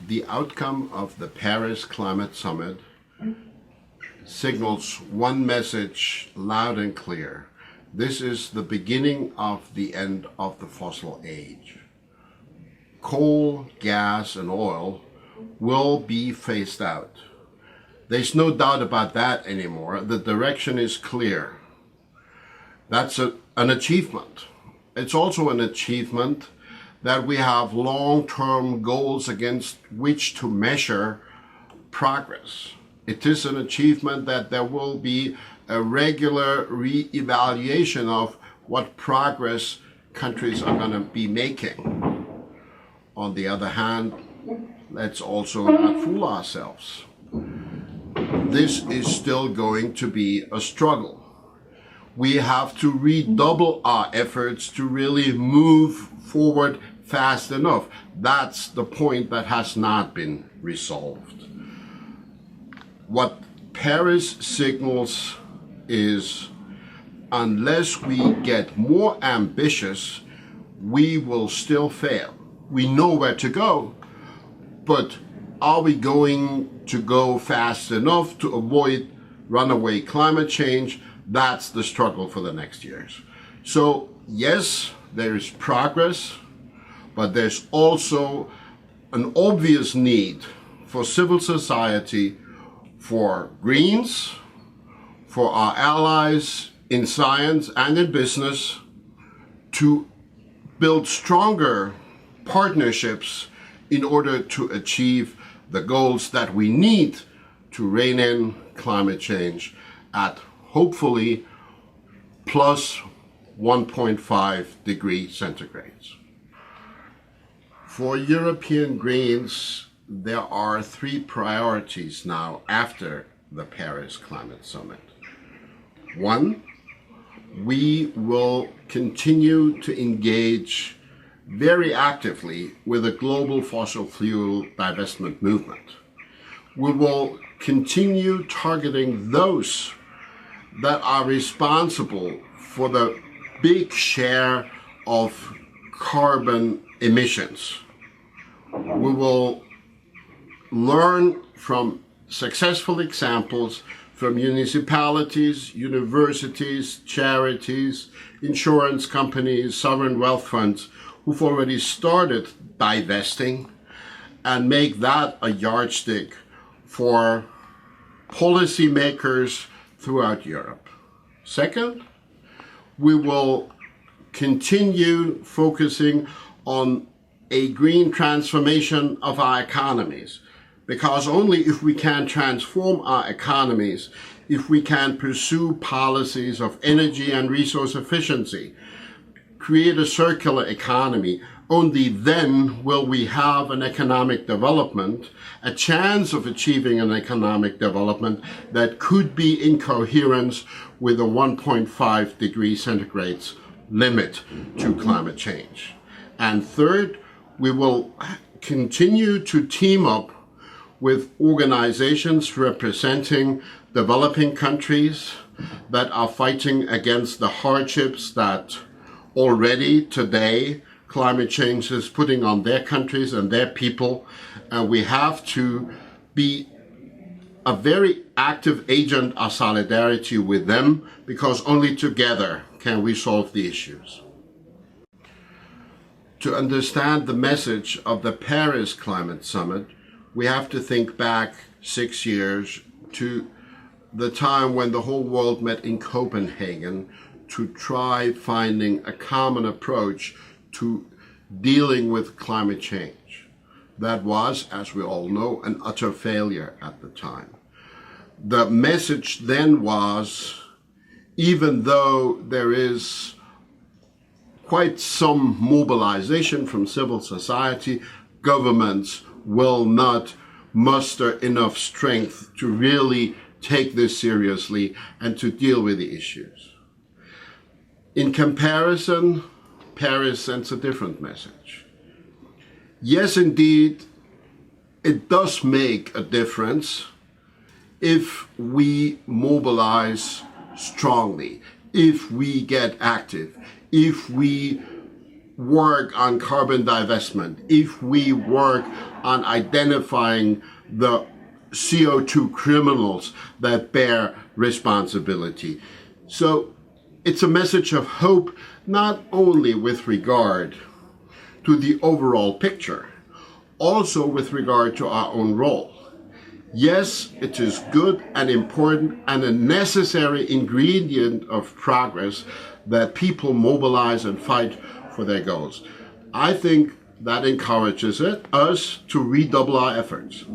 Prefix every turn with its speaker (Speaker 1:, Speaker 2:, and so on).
Speaker 1: The outcome of the Paris Climate Summit signals one message loud and clear. This is the beginning of the end of the fossil age. Coal, gas, and oil will be phased out. There's no doubt about that anymore. The direction is clear. That's an achievement. It's also an achievement that we have long-term goals against which to measure progress. It is an achievement that there will be a regular re-evaluation of what progress countries are going to be making. On the other hand, let's also not fool ourselves. This is still going to be a struggle. We have to redouble our efforts to really move forward fast enough. That's the point that has not been resolved. What Paris signals is, unless we get more ambitious, we will still fail. We know where to go, but are we going to go fast enough to avoid runaway climate change? That's the struggle for the next years. So yes, there is progress, but there's also an obvious need for civil society, for Greens, for our allies in science and in business, to build stronger partnerships in order to achieve the goals that we need to rein in climate change at hopefully plus 1.5 degrees centigrade. For European Greens, there are three priorities now after the Paris Climate Summit. One, we will continue to engage very actively with the global fossil fuel divestment movement. We will continue targeting those that are responsible for the big share of carbon emissions. We will learn from successful examples from municipalities, universities, charities, insurance companies, sovereign wealth funds who've already started divesting, and make that a yardstick for policymakers throughout Europe. Second, we will continue focusing on a green transformation of our economies, because only if we can transform our economies, if we can pursue policies of energy and resource efficiency, create a circular economy, only then will we have an economic development, a chance of achieving an economic development that could be in coherence with a 1.5 degrees centigrade limit to climate change. And third, we will continue to team up with organizations representing developing countries that are fighting against the hardships that already today climate change is putting on their countries and their people. And we have to be a very active agent of solidarity with them, because only together can we solve the issues. To understand the message of the Paris Climate Summit, we have to think back 6 years to the time when the whole world met in Copenhagen to try finding a common approach to dealing with climate change. That was, as we all know, an utter failure at the time. The message then was, even though there is quite some mobilization from civil society, governments will not muster enough strength to really take this seriously and to deal with the issues. In comparison, Paris sends a different message. Yes, indeed, it does make a difference if we mobilize strongly, if we get active, if we work on carbon divestment, if we work on identifying the CO2 criminals that bear responsibility. So it's a message of hope, not only with regard to the overall picture, also with regard to our own role. Yes, it is good and important and a necessary ingredient of progress that people mobilize and fight for their goals. I think that encourages us to redouble our efforts.